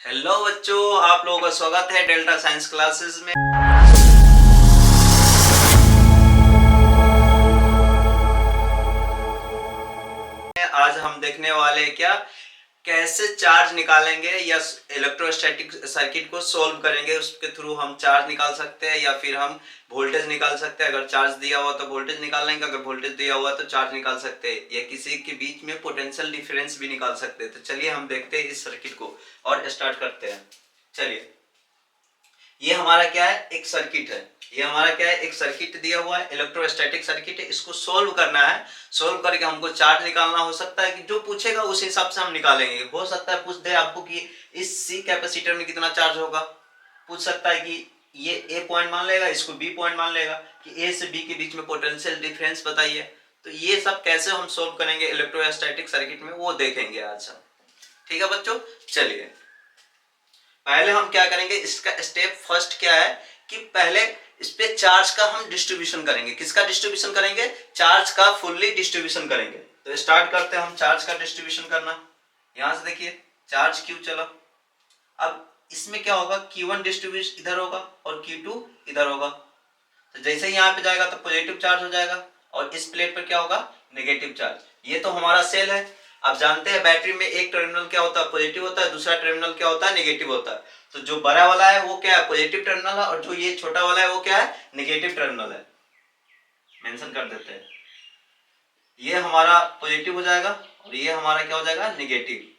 Hello बच्चों, आप लोगों का स्वागत है डेल्टा साइंस क्लासेस में। आज हम देखने वाले क्या कैसे चार्ज निकालेंगे या इलेक्ट्रोस्टैटिक सर्किट को सॉल्व करेंगे। उसके थ्रू हम चार्ज निकाल सकते हैं या फिर हम वोल्टेज निकाल सकते हैं। अगर चार्ज दिया हुआ तो वोल्टेज निकाल लेंगे, अगर वोल्टेज दिया हुआ तो चार्ज निकाल सकते हैं, या किसी के बीच में पोटेंशियल डिफरेंस भी निकाल सकते हैं। तो चलिए हम देखते हैं इस सर्किट को और स्टार्ट करते हैं। चलिए, ये हमारा क्या है, एक सर्किट है। ये हमारा क्या है, एक सर्किट दिया हुआ है, इलेक्ट्रोस्टैटिक सर्किट है। इसको सोल्व करना है। सोल्व करके हमको चार्ज निकालना। हो सकता है कि जो पूछेगा उस हिसाब से हम निकालेंगे। हो सकता है पूछ दे आपको कि इस सी कैपेसिटर में कितना चार्ज होगा। पूछ सकता है कि ये ए पॉइंट मान लेगा, इसको बी पॉइंट मान लेगा कि ए से बी के बीच में पोटेंशियल डिफरेंस बताइए। तो ये सब कैसे हम सोल्व करेंगे इलेक्ट्रोस्टैटिक सर्किट में, वो देखेंगे आज हम। ठीक है बच्चों, चलिए पहले हम क्या करेंगे, इसका स्टेप फर्स्ट क्या है कि पहले इस पे चार्ज का हम डिस्ट्रीब्यूशन करेंगे। किसका डिस्ट्रीब्यूशन करेंगे? चार्ज का फुल्ली डिस्ट्रीब्यूशन करेंगे। तो स्टार्ट करते हैं हम चार्ज का डिस्ट्रीब्यूशन करना। यहां से देखिए चार्ज Q चला। अब इसमें क्या होगा, Q1 डिस्ट्रीब्यूशन इधर होगा और Q2 इधर होगा। तो जैसे ही यहाँ पे जाएगा तो पॉजिटिव चार्ज हो जाएगा और इस प्लेट पर क्या होगा, नेगेटिव चार्ज। ये तो हमारा सेल है। आप जानते हैं बैटरी में एक टर्मिनल क्या होता है, पॉजिटिव होता है, दूसरा टर्मिनल क्या होता है, नेगेटिव होता है। तो जो बड़ा वाला है वो क्या है, पॉजिटिव टर्मिनल है, और जो ये छोटा वाला है वो क्या है, नेगेटिव टर्मिनल है। मेंशन कर देते हैं। ये हमारा पॉजिटिव हो जाएगा और ये हमारा क्या हो जाएगा, नेगेटिव।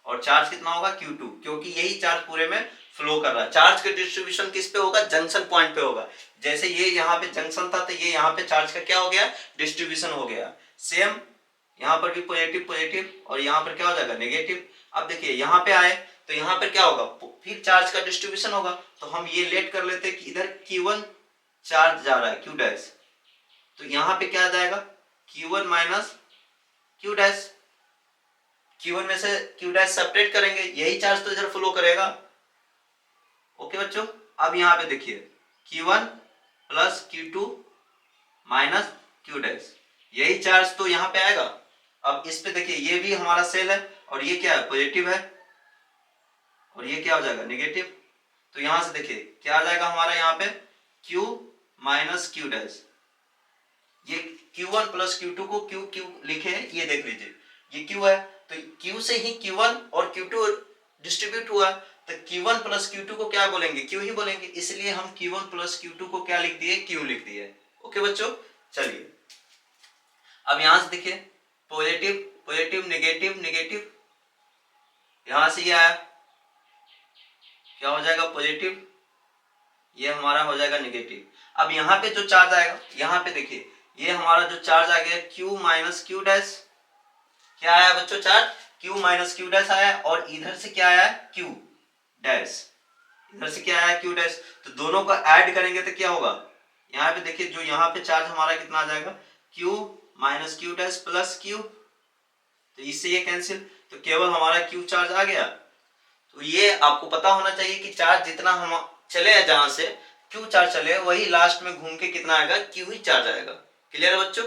और चार्ज कितना होगा, Q2, क्योंकि यही चार्ज पूरे में फ्लो कर रहा है। चार्ज का डिस्ट्रीब्यूशन किस पे होगा, जंक्शन पॉइंट पे होगा। जैसे ये यहाँ पे जंक्शन था तो ये यहाँ पे चार्ज का क्या हो गया, डिस्ट्रीब्यूशन हो गया। सेम यहाँ पर भी पॉजिटिव पॉजिटिव और यहाँ पर क्या हो जाएगा, नेगेटिव। अब देखिए यहाँ पे आए तो यहाँ पर क्या होगा, फिर चार्ज का डिस्ट्रीब्यूशन होगा। तो हम ये लेट कर लेते हैं कि इधर Q1 चार्ज जा रहा है, Q डैश। तो यहाँ पे क्या जाएगा, Q1 minus Q dash. Q1 में से Q डैश सेपरेट करेंगे, यही चार्ज तो इधर फ्लो करेगा। ओके बच्चों, अब यहाँ पे देखिए Q1 plus Q2 minus Q dash, यही चार्ज तो यहाँ पे आएगा। अब इस पे देखिए ये भी हमारा सेल है और ये क्या है, पॉजिटिव है, और ये क्या हो जाएगा, नेगेटिव। तो यहां से देखिए क्या आ जाएगा हमारा, यहाँ पे Q माइनस Q डैश। ये Q1 प्लस Q2 को Q लिखे हैं, ये देख लीजिए ये Q है। तो Q से ही Q1 और Q2 डिस्ट्रीब्यूट हुआ। तो Q1 प्लस Q2 को क्या बोलेंगे, Q ही बोलेंगे। इसलिए हम Q1 प्लस Q2 को क्या लिख दिए, Q लिख दिए। ओके बच्चों, चलिए अब यहां से देखिए पॉजिटिव पॉजिटिव नेगेटिव नेगेटिव, यहां से ये आया, क्या हो जाएगा, पॉजिटिव, ये हमारा हो जाएगा नेगेटिव। अब यहाँ पे जो चार्ज आएगा, यहाँ पे देखिए ये हमारा जो चार्ज आ गया Q माइनस Q डैश। क्या आया बच्चों, charge Q minus Q dash आया, और इधर से क्या आया, Q डैश। इधर से क्या आया, Q डैश। तो दोनों को ऐड करेंगे तो क्या होगा, यहाँ पे देखिए जो यहाँ पे चार्ज हमारा कितना आ जाएगा, Q minus Q dash plus Q। तो इससे ये कैंसिल, तो केवल हमारा Q चार्ज आ गया। तो ये आपको पता होना चाहिए कि चार्ज जितना हम चले जहां से Q चार्ज चले, वही लास्ट में घूम के कितना आएगा, Q ही चार्ज आएगा। क्लियर है बच्चों,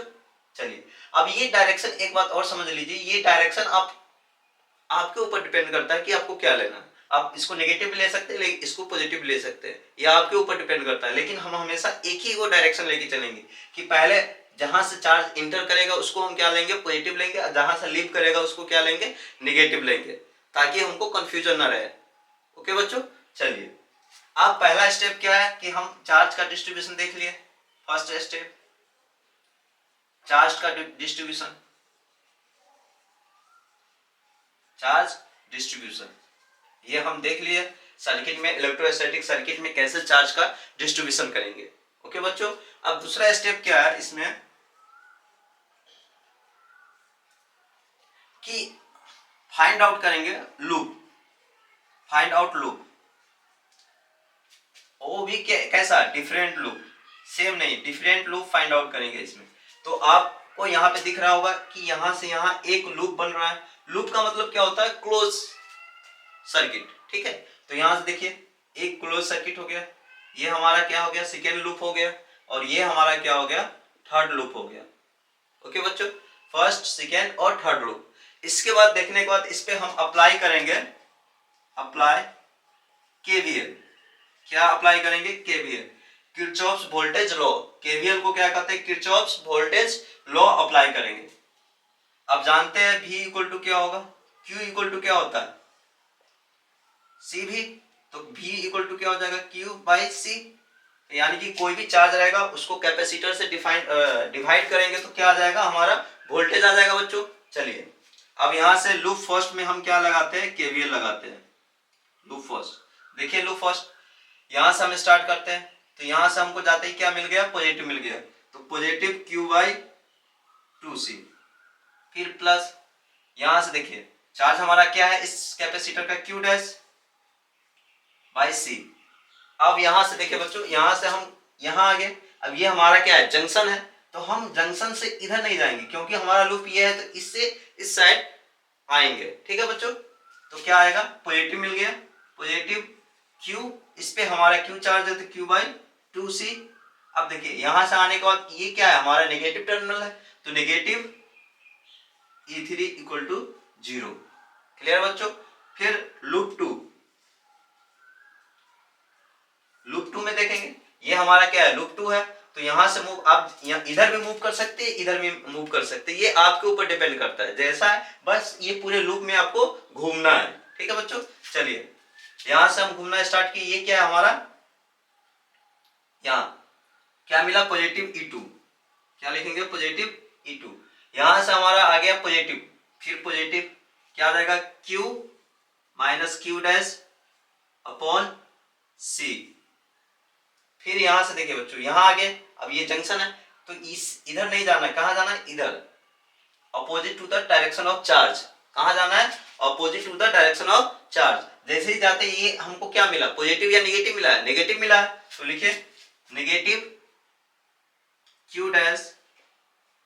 चलिए अब ये डायरेक्शन, एक बात और समझ लीजिए, ये डायरेक्शन आपके ऊपर डिपेंड करता है कि आपको क्या लेना है। आप इसको नेगेटिव भी ले सकते हैं, लेकिन इसको पॉजिटिव ले सकते हैं, ये आपके ऊपर डिपेंड करता है। लेकिन हम हमेशा एक ही वो डायरेक्शन लेके चलेंगे कि पहले जहां से चार्ज इंटर करेगा उसको हम क्या लेंगे, पॉजिटिव लेंगे, और जहां से लीव करेगा उसको क्या लेंगे, नेगेटिव लेंगे, ताकि हमको कंफ्यूजन ना रहे। ओके बच्चों, चलिए अब पहला स्टेप क्या है कि हम चार्ज का डिस्ट्रीब्यूशन देख लिए। फर्स्ट स्टेप चार्ज का डिस्ट्रीब्यूशन, चार्ज डिस्ट्रीब्यूशन ये हम देख लिए सर्किट में, इलेक्ट्रोस्टैटिक सर्किट में कैसे चार्ज का डिस्ट्रीब्यूशन करेंगे। ओके बच्चों, अब दूसरा स्टेप क्या है इसमें कि फाइंड आउट करेंगे लूप, फाइंड आउट लूप। वो भी कैसा, डिफरेंट लूप, सेम नहीं, डिफरेंट लूप फाइंड आउट करेंगे इसमें। तो आपको यहाँ पे दिख रहा होगा कि यहां से यहां एक लूप बन रहा है। लूप का मतलब क्या होता है, क्लोज सर्किट। ठीक है, तो यहां से देखिए एक क्लोज सर्किट हो गया, ये हमारा क्या हो गया, सेकेंड लूप हो गया, और ये हमारा क्या हो गया, थर्ड लूप हो गया। ओके बच्चों, फर्स्ट सेकेंड और थर्ड लूप। इसके बाद देखने के बाद इस पे हम अप्लाई करेंगे, अप्लाई केवीएल। क्या अप्लाई करेंगे? KVL, Kirchhoff's voltage law. KVL को क्या कहते हैं? किरचॉफ्स वोल्टेज लॉ अप्लाई करेंगे। अब जानते हैं V इक्वल टू क्या होगा, Q इक्वल टू क्या होता है? C भी। तो V इक्वल टू क्या हो जाएगा? Q by C। यानी कि कोई भी चार्ज रहेगा उसको कैपेसिटर से डिवाइड करेंगे तो क्या आ जाएगा? हमारा वोल्टेज आ जाएगा बच्चों। चलिए अब यहां से लूप फर्स्ट में हम क्या लगाते हैं? केवीएल लगाते हैं। लूप फर्स्ट देखिए, लूप फर्स्ट यहां से हम स्टार्ट करते हैं तो यहां से हमको जाते ही क्या मिल गया? पॉजिटिव मिल गया। तो पॉजिटिव Q बाई 2C, फिर प्लस यहां से देखिए चार्ज हमारा क्या है इस कैपेसिटर का? Q dash by C। अब यहां से देखिए बच्चों, यहां से हम यहां आ गए। अब ये हमारा क्या है? जंक्शन है। तो हम जंक्शन से इधर नहीं जाएंगे क्योंकि हमारा लूप ये है, तो इससे इस साइड आएंगे। ठीक है बच्चों, तो क्या आएगा? पॉजिटिव मिल गया, पॉजिटिव Q, इस पे हमारा Q चार्ज है तो Q बाई 2C। अब देखिए यहां से आने के बाद ये क्या है? हमारा नेगेटिव टर्मिनल है, तो negative E3 equal to 0। Clear बच्चों? फिर लूप 2, लूप 2 में देखेंगे ये हमारा क्या है? लूप 2 है। तो यहां से मूव, आप इधर भी मूव कर सकते हैं, इधर भी मूव कर सकते हैं, ये आपके ऊपर डिपेंड करता है जैसा है। बस ये पूरे लूप में आपको घूमना है। ठीक है बच्चों, चलिए यहां से हम घूमना स्टार्ट किए। ये क्या है हमारा? यहां क्या मिला? Positive E2। क्या लिखेंगे? Positive E2। यहां से हमारा आ गया पॉजिटिव, फिर पॉजिटिव क्या आ जाएगा? Q minus Q dash upon C। फिर यहां से देखिए बच्चों, यहां आ गए। अब ये जंक्शन है तो इस इधर नहीं जाना है, कहां जाना है? इधर, opposite to the direction of charge. कहां जाना है? Opposite to the direction of charge. जैसे ही जाते ये हमको क्या मिला? पॉजिटिव या नेगेटिव मिला है? नेगेटिव मिला है। तो लिखिए negative Q dash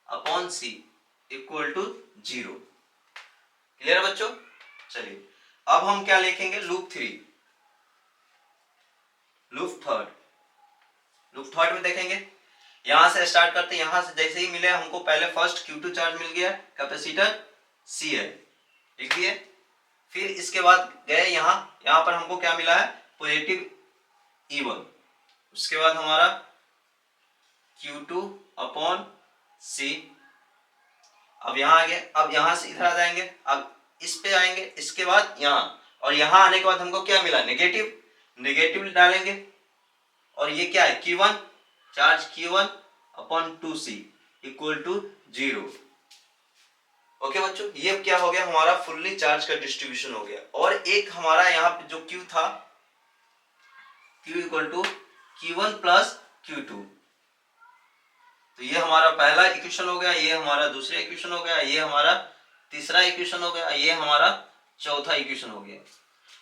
upon C equal to 0। Clear बच्चों? चलिए अब हम क्या लिखेंगे? Loop 3, loop third. Loop third में देखेंगे, यहां से स्टार्ट करते हैं। यहां से जैसे ही मिले हमको पहले फर्स्ट Q2 चार्ज मिल गया, कैपेसिटर C है, लिख दिए। फिर इसके बाद गए यहां पर हमको क्या मिला है? Positive E1। उसके बाद हमारा Q2 अपॉन C। अब यहां आ गए। अब यहां से इधर आ जाएंगे, अब इस पे आएंगे, इसके बाद यहां, और यहां आने के बाद हमको क्या मिला? नेगेटिव। नेगेटिव डालेंगे और ये क्या है? Q1, charge Q1 upon 2C equal to 0। Okay बच्चों, ये क्या हो गया? हमारा फुल्ली चार्ज का डिस्ट्रीब्यूशन हो गया। और एक हमारा यहाँ पे जो Q था, Q equal to Q1 plus Q2। तो ये हमारा पहला इक्वेशन हो गया, ये हमारा दूसरा इक्वेशन हो गया, ये हमारा तीसरा इक्वेशन हो गया, ये हमारा चौथा इक्वेशन हो गया।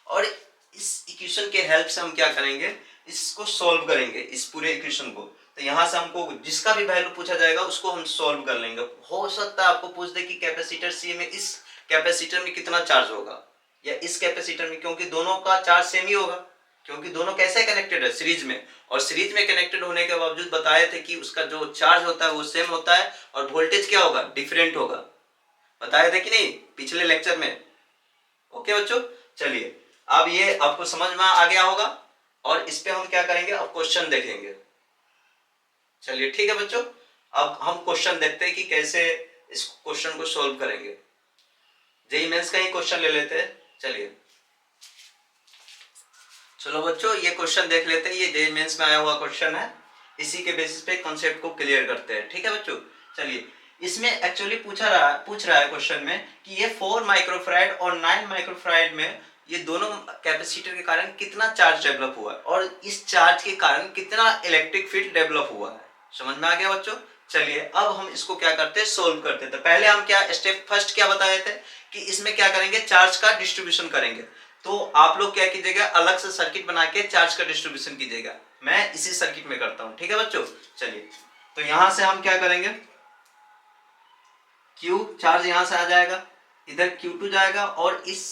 और इस इक्वेशन के हेल्प से हम क्या करेंगे? इसको सॉल्व करेंगे, इस पूरे इक्वेशन को। तो यहां से हमको जिसका भी वैल्यू पूछा जाएगा उसको हम सॉल्व कर लेंगे। हो सकता है आपको पूछ दे कि कैपेसिटर C में इस कैपेसिटर में कितना चार्ज होगा, या इस कैपेसिटर में, क्योंकि दोनों का चार्ज सेम ही होगा, क्योंकि दोनों कैसे कनेक्टेड है? सीरीज में। और सीरीज में कनेक्टेड होने के बावजूद बताए थे कि उसका जो चार्ज होता है वो सेम होता है और वोल्टेज क्या होगा? डिफरेंट होगा। बताए थे कि नहीं पिछले लेक्चर में? ओके बच्चों, चलिए अब ये आपको समझ में आ गया होगा और इस पे हम क्या करेंगे? अब क्वेश्चन देखेंगे। चलिए ठीक है बच्चों, अब हम क्वेश्चन देखते हैं कि कैसे इस क्वेश्चन को सॉल्व करेंगे। जेईई मेंस का ही क्वेश्चन ले लेते हैं। चलिए चलो बच्चों, ये क्वेश्चन देख लेते हैं। ये जेईई मेंस में आया हुआ क्वेश्चन है, इसी के बेसिस पे कॉन्सेप्ट को क्लियर करते हैं। ठीक है बच्चों, चलिए इसमें एक्चुअली पूछ रहा है क्वेश्चन में कि ये 4 माइक्रोफैराड और 9 माइक्रोफैराड में ये दोनों कैपेसिटर के कारण कितना चार्ज डेवलप हुआ है और इस चार्ज के कारण कितना इलेक्ट्रिक फील्ड डेवलप हुआ है। समझ में आ गया बच्चों? चलिए अब हम इसको क्या करते हैं? सोल्व करते हैं। तो पहले हम क्या स्टेप फर्स्ट क्या बताए थे कि इसमें क्या करेंगे? चार्ज का डिस्ट्रीब्यूशन करेंगे। तो आप लोग क्या कीजिएगा? अलग से सर्किट बना के चार्ज का डिस्ट्रीब्यूशन कीजिएगा। मैं इसी सर्किट में करता हूं। ठीक है बच्चों, चलिए तो यहां से हम क्या करेंगे? Q चार्ज यहां से आ जाएगा, इधर Q2 जाएगा और इस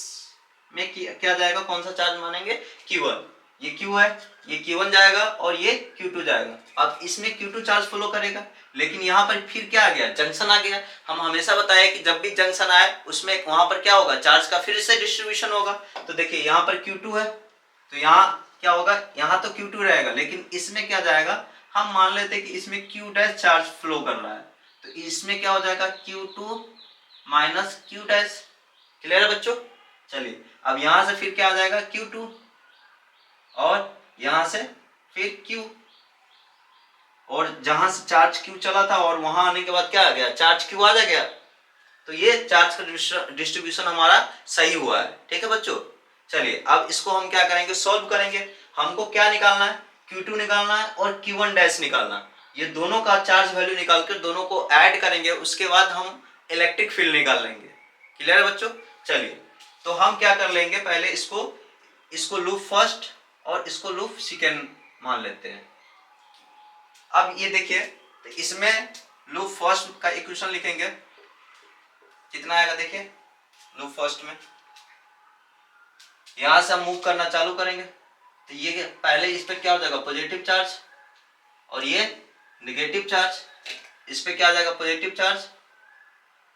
में क्या जाएगा? कौन सा चार्ज मानेंगे? Q1। ये Q है, ये Q1 जाएगा और ये Q2 जाएगा। अब इसमें Q2 चार्ज फ्लो करेगा, लेकिन यहाँ पर फिर क्या आ गया? जंक्शन आ गया। हम हमेशा बताए कि जब भी जंक्शन आए उसमें वहां पर क्या होगा? चार्ज का फिर से डिस्ट्रीब्यूशन होगा। तो देखिए यहाँ पर Q2 है, तो यहाँ क्या होगा, यहाँ तो Q2 रहेगा, लेकिन इसमें क्या जाएगा, हम मान लेते हैं कि इसमें Q डैश चार्ज फ्लो कर रहा है, तो इसमें क्या हो जाएगा Q2 minus Q dash. Clear है बच्चों? चलिए अब यहां से फिर क्या आ जाएगा Q2, और यहां से फिर Q, और जहां से चार्ज Q चला था और वहां आने के बाद क्या आ गया, चार्ज Q आ गया। तो ये चार्ज का डिस्ट्रीब्यूशन हमारा सही हुआ है। ठीक है बच्चों, चलिए अब इसको हम क्या करेंगे, सॉल्व करेंगे। हमको क्या निकालना है, Q2 निकालना है और Q1 डैश निकालना है। ये दोनों का चार्ज वैल्यू निकालकर दोनों को ऐड करेंगे, उसके बाद हम इलेक्ट्रिक फील्ड निकाल लेंगे। क्लियर है बच्चों? चलिए तो हम क्या कर लेंगे, पहले इसको लूप फर्स्ट और इसको लूप सेकेंड मान लेते हैं। अब ये देखिए, तो इसमें लूप फर्स्ट का इक्वेशन लिखेंगे, कितना आएगा देखिए। लूप फर्स्ट में यहां से हम मूव करना चालू करेंगे, तो ये पहले इस पे क्या हो जाएगा, पॉजिटिव चार्ज, और ये नेगेटिव चार्ज। इस पे क्या आ जाएगा, पॉजिटिव चार्ज,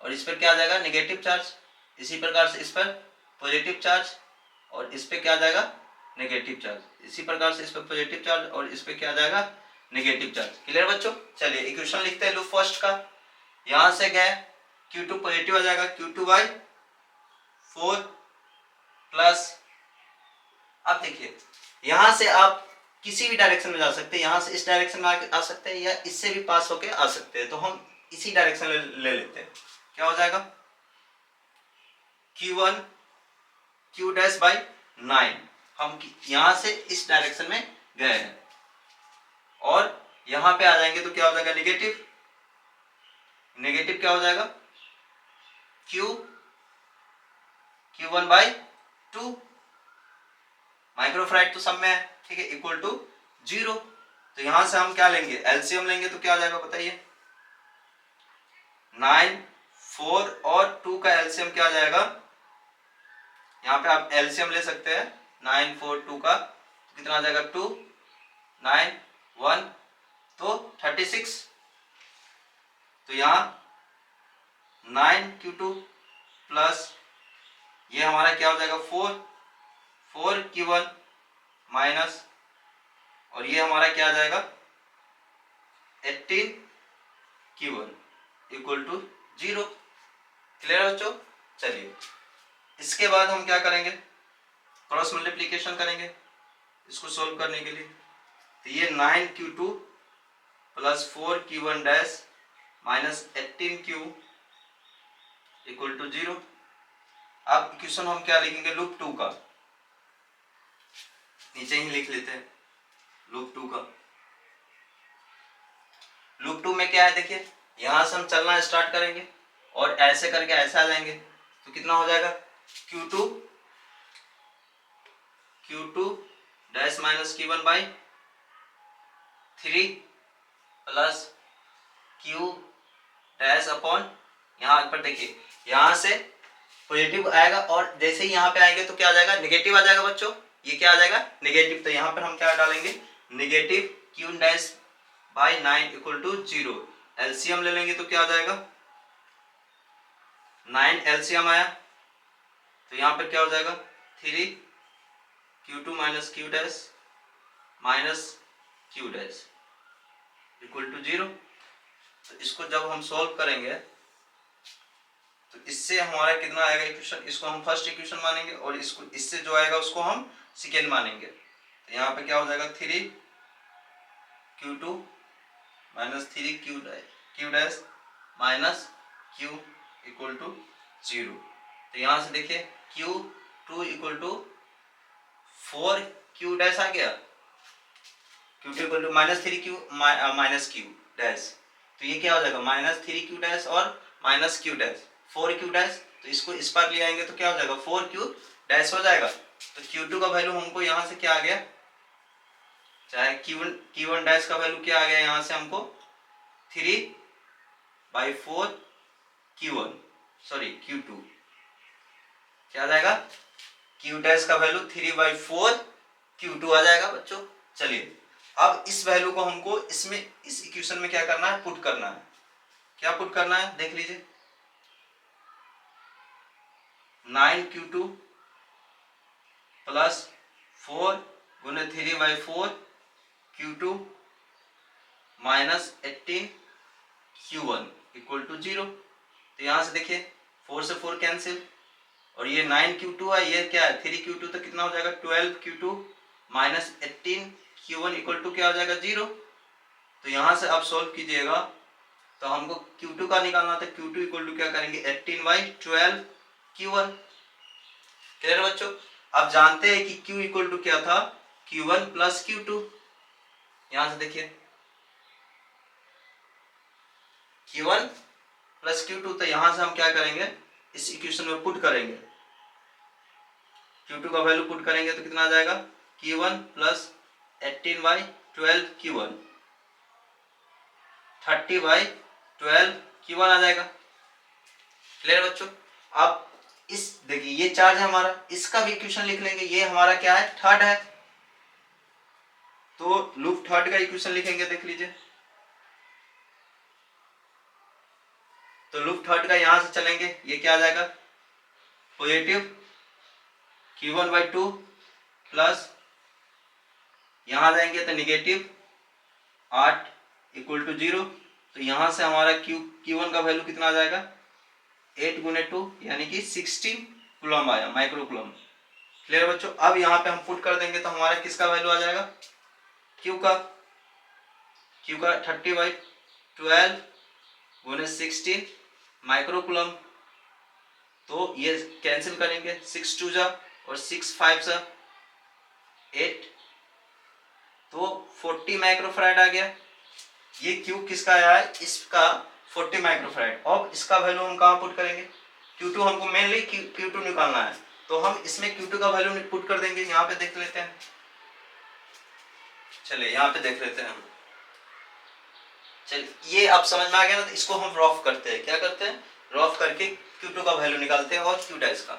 और इस पर क्या आ जाएगा, नेगेटिव चार्ज। इसी प्रकार से इस पर पॉजिटिव चार्ज, और इस पे क्या आ जाएगा, नेगेटिव चार्ज। इसी प्रकार से इस पर पॉजिटिव चार्ज, और इस पे क्या आ जाएगा, नेगेटिव चार्ज। क्लियर बच्चों? चलिए इक्वेशन लिखते हैं लूप फर्स्ट का। यहां से गए Q2 पॉजिटिव आ जाएगा, Q2/4 प्लस, अब देखिए यहां से आप किसी भी डायरेक्शन में जा सकते हैं, यहां से इस डायरेक्शन में आ सकते हैं या इससे भी पास होके आ सकते हैं, तो हम इसी डायरेक्शन ले लेते हैं। क्या हो जाएगा, Q1 Q डैश बाई 9। हम यहां से इस डायरेक्शन में गए हैं, और यहां पे आ जाएंगे तो क्या हो जाएगा, नेगेटिव। नेगेटिव क्या हो जाएगा, Q1/2 माइक्रोफैराड तो सब में है, ठीक है, इक्वल टू 0। तो यहां से हम क्या लेंगे, एलसीएम लेंगे, तो क्या हो जाएगा बताइए, 9, 4 और 2 का एलसीएम क्या आ जाएगा। यहाँ पे आप एलसीएम ले सकते हैं 9, 4, 2 का, तो कितना आ जाएगा, 2, 9, 1, तो 36। तो यहाँ 9Q2 प्लस ये हमारा क्या हो जाएगा, 4Q1 माइनस, और ये हमारा क्या आ जाएगा, 18Q1 इक्वल टू 0। क्लियर है बच्चों? चलिए इसके बाद हम क्या करेंगे, क्रॉस मल्टीप्लीकेशन करेंगे इसको सोल्व करने के लिए। तो ये 9Q2 plus 4Q1 dash minus 18Q equal to 0। अब इक्वेशन हम क्या लिखेंगे, लूप 2 का, नीचे ही लिख लेते हैं लूप 2 का। लूप 2 में क्या है देखिए, यहां से हम चलना स्टार्ट करेंगे और ऐसे करके ऐसे आ जाएंगे, तो कितना हो जाएगा, Q2 dash minus Q1/3 plus Q dash upon, यहाँ पर देखिए यहां से पॉजिटिव आएगा और जैसे ही यहाँ पे आएंगे तो क्या आ जाएगा, नेगेटिव आ जाएगा बच्चों। ये क्या आ जाएगा, नेगेटिव। तो यहाँ पर हम क्या डालेंगे, negative Q dash by 9 equal to 0। LCM ले लेंगे तो क्या आ जाएगा, 9 एलसीएम आया, तो यहाँ पर क्या हो जाएगा, 3Q2 minus Q dash minus Q dash equal to 0। तो इसको जब हम सॉल्व करेंगे तो इससे हमारा कितना आएगा इक्वेशन, इसको हम फर्स्ट इक्वेशन मानेंगे और इसको इससे जो आएगा उसको हम सेकेंड मानेंगे। तो यहाँ पे क्या हो जाएगा, 3Q2 minus 3Q dash minus Q equal to 0। तो यहाँ से देखिए Q2 equal to 4Q dash आ गया, Q2 equal to minus 3Q minus Q dash, तो ये क्या हो जाएगा, माइनस 3Q डैश और minus Q dash 4Q dash. तो इसको इस पार ले आएंगे तो क्या हो जाएगा, 4Q डैश हो जाएगा। तो Q2 का वैल्यू हमको यहाँ से क्या आ गया, चाहे Q1 डैश का वैल्यू क्या आ गया, यहाँ से हमको 3/4 Q1 सॉरी Q2 क्या आ जाएगा, Q डैश का वैल्यू 3/4 Q2 आ जाएगा बच्चों। चलिए अब इस वैल्यू को हमको इसमें इस इक्वेशन में क्या करना है, पुट करना है। क्या पुट करना है देख लीजिए, 9Q2 प्लस 4 गुने 3/4 Q2 minus 18 Q1 equal to 0। तो यहाँ से देखिए 4 से 4 कैंसिल, और ये 9Q2 है, ये क्या है 3Q2, तो कितना हो जाएगा 12Q2 minus 18 Q1 equal to क्या हो जाएगा 0। तो यहाँ से आप सोल्व कीजिएगा, तो हमको Q2 का निकालना था, Q2 इक्वल टू क्या करेंगे 18/12 Q1। क्लियर बच्चों? आप जानते हैं कि Q इक्वल टू क्या था Q1 प्लस Q2। यहाँ से देखिए Q1 प्लस Q2, तो यहाँ से हम क्या करेंगे इस इक्वेशन में पुट करेंगे, Q2 का वैल्यू पुट करेंगे तो कितना आ जाएगा Q1 प्लस 18/12 Q1 30/12 Q1 आ जाएगा। क्लियर बच्चों? अब इस देखिए ये चार्ज है हमारा, इसका भी इक्वेशन लिख लेंगे, ये हमारा क्या है थर्ड है, तो लूप थर्ड का इक्वेशन लिखेंगे, देख लीजिए। तो लूप थर्ड का यहां से चलेंगे, ये क्या आ जाएगा पॉजिटिव Q1/2 प्लस यहां जाएंगे तो निगेटिव 8 इक्वल टू 0। तो यहां से हमारा Q1 का वैल्यू कितना आ जाएगा 8 गुने 2 यानी कि 16 कूलम आया, माइक्रो कूलम। क्लियर बच्चों? अब यहाँ पे हम पुट कर देंगे तो हमारा किसका वैल्यू आ जाएगा Q का 30/12 गुने 16 माइक्रो कूलम। तो ये कैंसिल करेंगे, 6 2 जा और 6 5 जा 8, तो 40 माइक्रोफैराड आ गया। ये Q किसका आया है, इसका 40 माइक्रोफैराड। अब इसका वैल्यू हम कहाँ पुट करेंगे, Q2 हमको मेनली Q2 निकालना है, तो हम इसमें Q2 का वैल्यू पुट कर देंगे। यहाँ पे देख लेते हैं, चलिए यहाँ पे देख लेते हैं हम। चलिए ये अब समझ में आ गया ना, तो इसको हम रॉफ करते हैं, क्या करते हैं रॉफ करके Q2 का वैल्यू निकालते हैं और Q डैश का।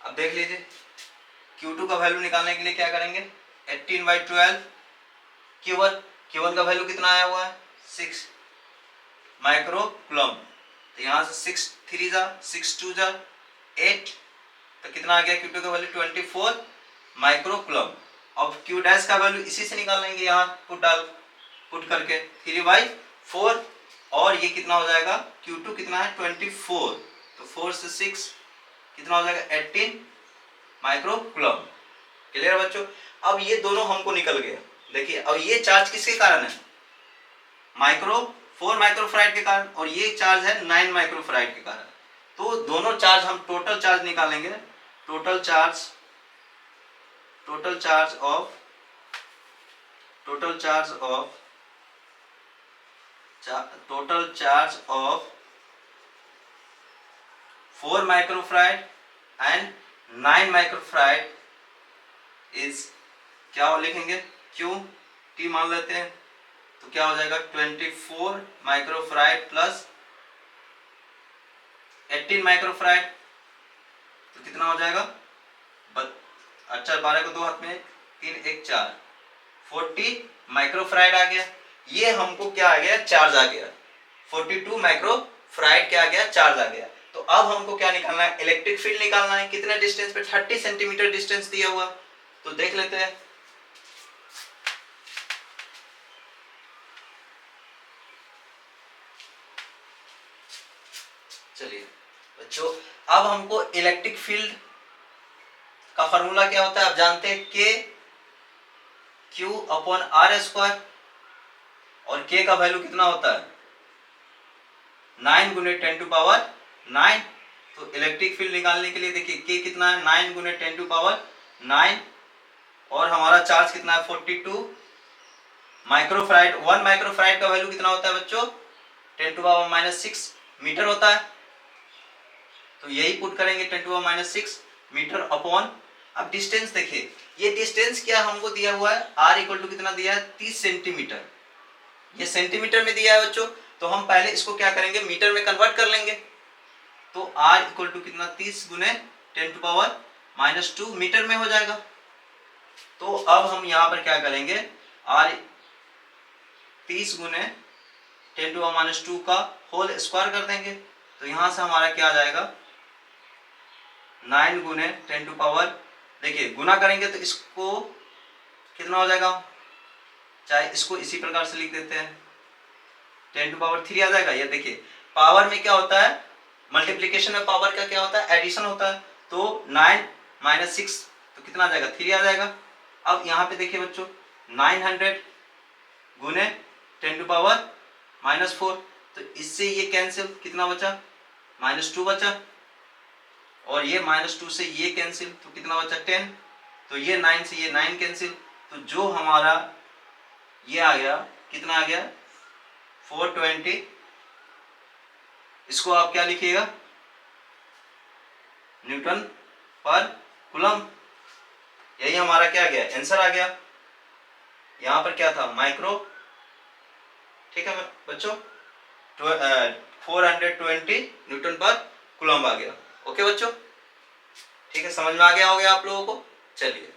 अब देख लीजिए Q2 का वैल्यू निकालने के लिए क्या करेंगे 18/12 Q1 का वैल्यू कितना आया हुआ है 6 माइक्रो कूलम। तो यहाँ से 6 3 जा 6 2 जा 8, तो कितना आ गया Q2 का वैल्यू 24 माइक्रो कूलम। अब Q डैश का वैल्यू इसी से निकाल लेंगे, यहाँ पुट करके 3/4, और ये कितना हो जाएगा Q2 कितना है 24, तो 4 से 6 कितना हो जाएगा 18 माइक्रो कूलम। क्लियर बच्चों? अब ये दोनों हमको निकल गए। देखिए अब ये चार्ज किसके कारण है 4 माइक्रोफैराड के कारण, और ये चार्ज है 9 माइक्रोफैराड के कारण। तो दोनों चार्ज हम टोटल चार्ज निकालेंगे, total charge of 4 microfarad and 9 microfarad is क्या लिखेंगे Q T मान लेते हैं, तो क्या हो जाएगा 24 माइक्रोफैराड प्लस 18 माइक्रोफैराड, तो कितना हो जाएगा 12 को 2 हाथ में 3 1 4 40 माइक्रोफैराड आ गया। ये हमको क्या आ गया चार्ज आ गया 42 माइक्रोफैराड क्या आ गया चार्ज आ गया। तो अब हमको क्या निकालना है इलेक्ट्रिक फील्ड निकालना है, कितने डिस्टेंस पे 30 सेंटीमीटर डिस्टेंस दिया हुआ, तो देख लेते हैं। चलिए बच्चों अब हमको इलेक्ट्रिक फील्ड का फॉर्मूला क्या होता है, आप जानते हैं K Q/r², और K का वैल्यू कितना होता है 9 गुने 10⁹। तो इलेक्ट्रिक फील्ड निकालने के लिए देखिए K कितना है 9 गुने 10⁹, और हमारा चार्ज कितना है 42 माइक्रोफैराड। 1 माइक्रोफैराड का वैल्यू कितना होता है बच्चों 10⁻⁻6 मीटर होता है, तो यही पुट करेंगे 10⁻⁻6 मीटर अपॉन। अब डिस्टेंस देखिए, ये डिस्टेंस क्या हमको दिया हुआ है r इक्वल टू कितना दिया है 30 सेंटीमीटर, ये सेंटीमीटर में दिया है बच्चों। तो हम पहले इसको क्या करेंगे मीटर में कन्वर्ट कर लेंगे, तो r इक्वल टू कितना 30 गुने 10⁻⁻2 मीटर में हो जाएगा। तो अब हम यहाँ पर क्या करेंगे r 30 गुने 10⁻² का होल स्क्वायर कर देंगे तो यहाँ से हमारा क्या आ जाएगा 9 गुने 10⁻, देखिए गुना करेंगे तो इसको कितना हो जाएगा, चाहे इसको इसी प्रकार से लिख देते हैं 10⁻³ आ जाएगा। ये देखिए पावर में क्या होता है, मल्टीप्लिकेशन में पावर का क्या होता है, एडिशन होता है। तो 9 - 6 तो कितना आ जाएगा 3 आ जाएगा। अब यहाँ पे देखिए बच्चों 900 गुने 10⁻⁻4 तो इससे ये कैंसिल, कितना बचा -2 बचा, और ये -2 से ये कैंसिल तो कितना बचा 10, तो ये 9 से ये 9 कैंसिल, तो जो हमारा ये आ गया कितना आ गया 420। इसको आप क्या लिखिएगा न्यूटन पर कूलम। यही हमारा क्या गया आंसर आ गया। यहाँ पर क्या था माइक्रो, ठीक है बच्चों 420 न्यूटन पर कूलम आ गया। ओके बच्चों, ठीक है समझ में आ गया हो गया आप लोगों को। चलिए